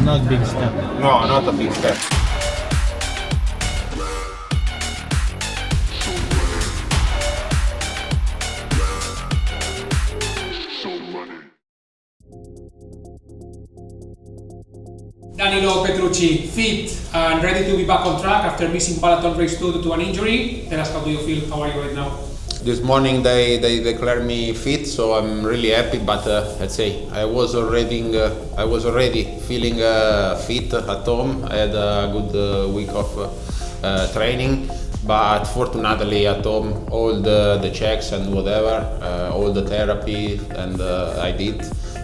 Not big step. No, not a big step. Danilo Petrucci, fit and ready to be back on track after missing Balaton race 2 due to an injury. Tell us, how do you feel? How are you right now? This morning they declared me fit, so I'm really happy. But let's say I was already feeling fit at home. I had a good week of training, but fortunately at home all the checks and whatever, all the therapy and I did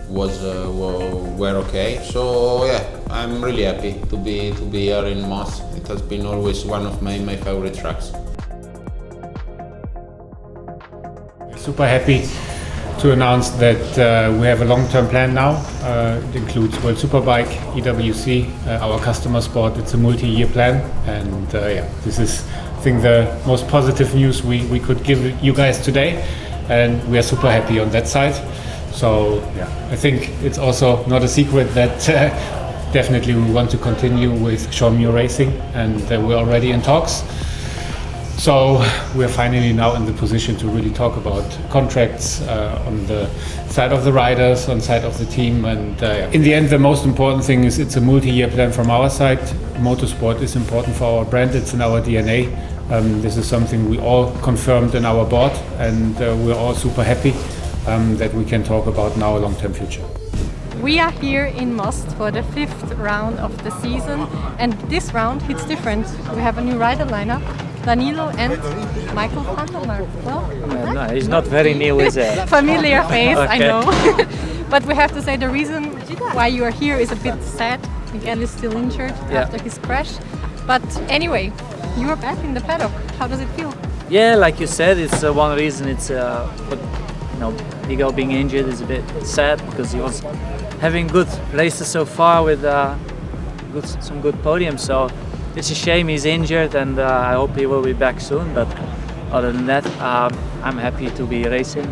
were okay. So yeah, I'm really happy to be here in Most. It has been always one of my favorite tracks. Super happy to announce that we have a long-term plan now. It includes World Superbike, EWC, our customer sport. It's a multi-year plan, and yeah, this is, I think, the most positive news we could give you guys today, and we are super happy on that side. So yeah, I think it's also not a secret that definitely we want to continue with Sean Muir Racing, and we're already in talks. So we're finally now in the position to really talk about contracts on the side of the riders, on the side of the team, and in the end the most important thing is it's a multi-year plan from our side. Motorsport is important for our brand, it's in our DNA. This is something we all confirmed in our board, and we're all super happy that we can talk about now a long-term future. We are here in Most for the 5th round of the season, and this round it's different. We have a new rider lineup. Danilo and Michael van der Mark. Well, no, he's not very new, is it? Familiar face, Okay. I know. But we have to say the reason why you are here is a bit sad. Miguel is still injured after his crash. But anyway, you are back in the paddock. How does it feel? Yeah, like you said, it's one reason. It's but Miguel being injured is a bit sad because he was having good races so far with some good podiums. So it's a shame he's injured, and I hope he will be back soon. But other than that, I'm happy to be racing.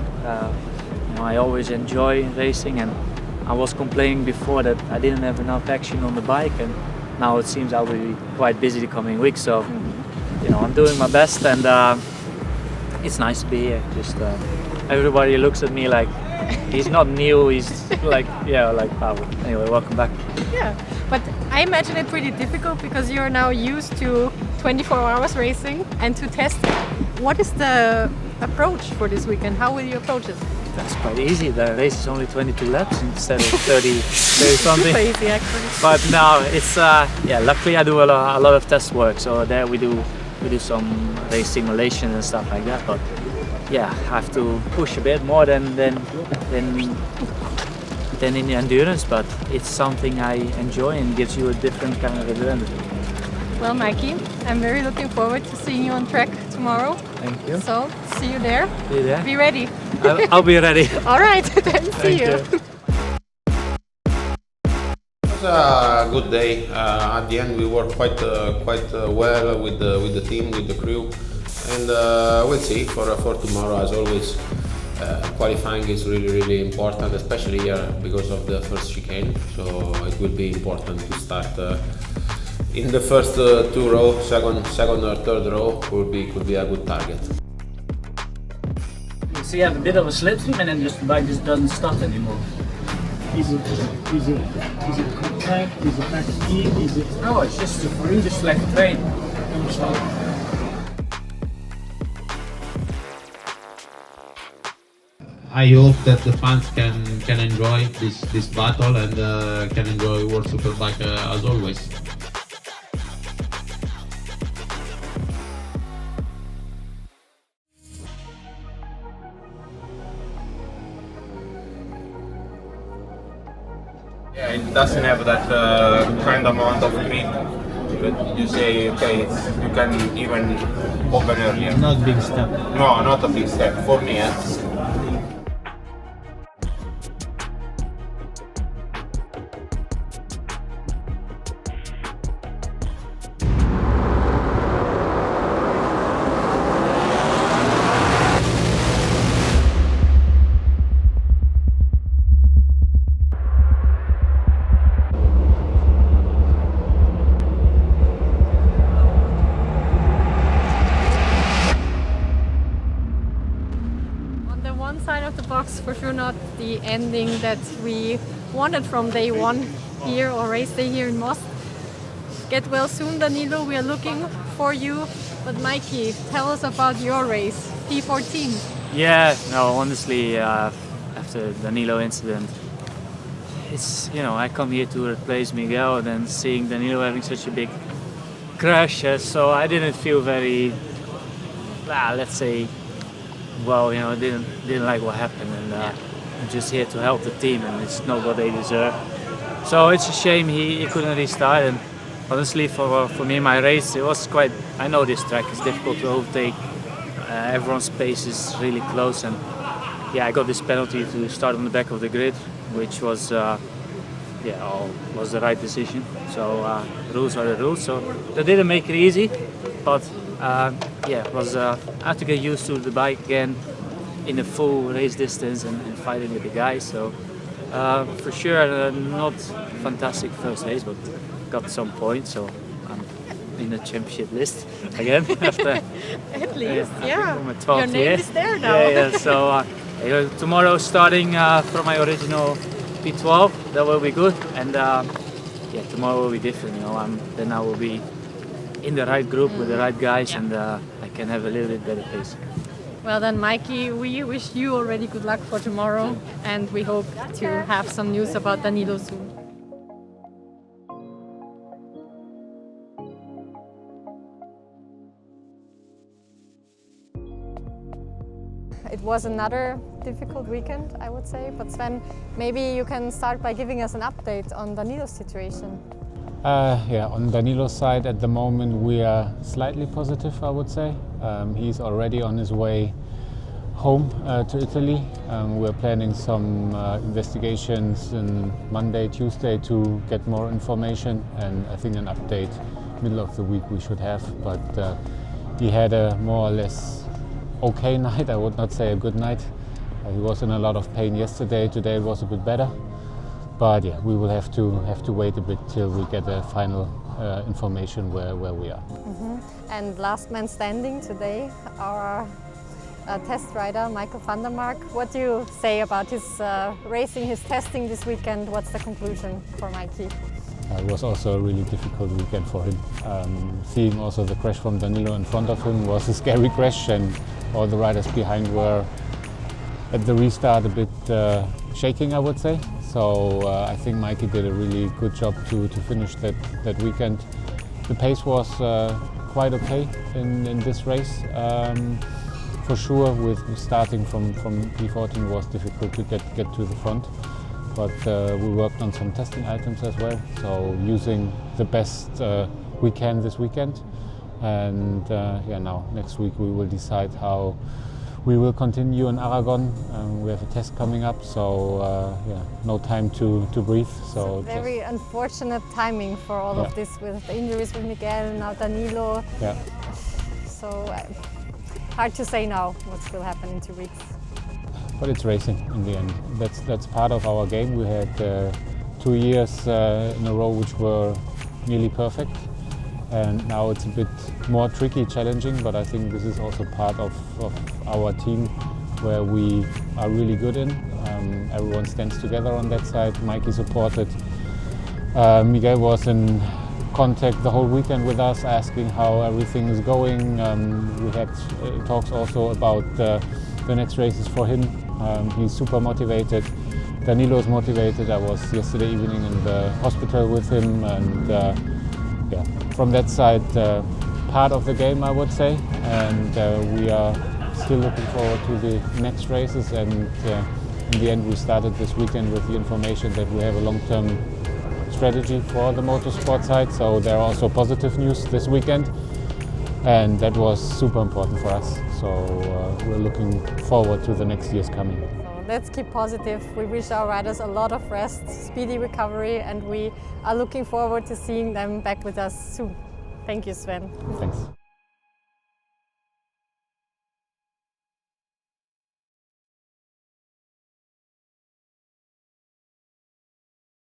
I always enjoy racing, and I was complaining before that I didn't have enough action on the bike, and now it seems I'll be quite busy the coming weeks. So I'm doing my best, and it's nice to be here. Just everybody looks at me like he's not new. He's like wow. Anyway, welcome back. Yeah, but I imagine it pretty difficult because you're now used to 24 hours racing and to test. What is the approach for this weekend? How will you approach it? That's quite easy. The race is only 22 laps instead of 30 something. Super easy, actually. But now it's luckily I do a lot of test work. So there we do some race simulation and stuff like that. But yeah, I have to push a bit more than in the endurance, but it's something I enjoy and gives you a different kind of adrenaline. Well, Mikey, I'm very looking forward to seeing you on track tomorrow. Thank you. So, see you there. See you there. Be ready. I'll be ready. All right, then see Thank you. It was a good day. At the end, we worked quite well with the team, with the crew, and we'll see for tomorrow. As always, qualifying is really important, especially here because of the first chicane. So it will be important to start in the first two rows, second or third row could be a good target. So you have a bit of a slipstream, and then just the bike just doesn't stop anymore. Is it contact? Is it back speed? No, it's just like a train. Don't stop. I hope that the fans can enjoy this battle and can enjoy World Superbike as always. Yeah, it doesn't have that kind of amount of grip. But you say, okay, you can even open earlier. Not big step. No, not a big step for me. for sure not the ending that we wanted from day one here, or race day here in Most. Get well soon, Danilo. We are looking for you. But Mikey, tell us about your race, P14. Yeah, no, honestly, after Danilo incident, it's, you know, I come here to replace Miguel, and then seeing Danilo having such a big crash, so I didn't feel very, let's say, well, you know, didn't like what happened, and I'm just here to help the team, and it's not what they deserve. So it's a shame he couldn't restart, and honestly, for me, my race, it was quite, I know this track is difficult to overtake, everyone's pace is really close, and yeah, I got this penalty to start on the back of the grid, which was was the right decision. So rules are the rules. So they didn't make it easy, but it was I had to get used to the bike again in a full race distance and fighting with the guys. So for sure, not fantastic first race, but got some points. So I'm in the championship list again after At least, yeah. From a 12th Your name year. is there now. Yeah. So tomorrow starting from my original P12, that will be good, and tomorrow will be different. You know, then I will be in the right group with the right guys, and I can have a little bit better pace. Well then, Mikey, we wish you already good luck for tomorrow, and we hope to have some news about Danilo soon. It was another difficult weekend, I would say. But Sven, maybe you can start by giving us an update on Danilo's situation. On Danilo's side, at the moment, we are slightly positive, I would say. He's already on his way home to Italy. We're planning some investigations on Monday, Tuesday to get more information, and I think an update middle of the week we should have. But he had a more or less okay night. I would not say a good night. He was in a lot of pain yesterday. Today it was a bit better, but yeah, we will have to wait a bit till we get a final information where we are. And last man standing today, our test rider Michael van der Mark. What do you say about his racing, his testing this weekend? What's the conclusion for Mikey? It was also a really difficult weekend for him. Seeing also the crash from Danilo in front of him was a scary crash, and all the riders behind were at the restart a bit shaking, I would say. So I think Mikey did a really good job to finish that weekend. The pace was quite okay in this race. For sure, with starting from P14 was difficult to get to the front. But we worked on some testing items as well, so using the best we can this weekend. And now next week we will decide how we will continue in Aragon. We have a test coming up, so no time to breathe. So very unfortunate timing for all of this, with the injuries with Miguel, now Danilo. Yeah. So hard to say now what will happen in 2 weeks. But it's racing in the end. That's part of our game. We had 2 years in a row which were nearly perfect, and now it's a bit more tricky, challenging. But I think this is also part of our team where we are really good in. Everyone stands together on that side. Mikey supported. Miguel was in contact the whole weekend with us, asking how everything is going. We had talks also about the next races for him. He's super motivated. Danilo is motivated. I was yesterday evening in the hospital with him, and from that side, part of the game, I would say. And we are still looking forward to the next races. And in the end, we started this weekend with the information that we have a long-term strategy for the motorsport side. So there are also positive news this weekend, and that was super important for us. So we're looking forward to the next years coming. So let's keep positive. We wish our riders a lot of rest, speedy recovery, and we are looking forward to seeing them back with us soon. Thank you, Sven. Thanks.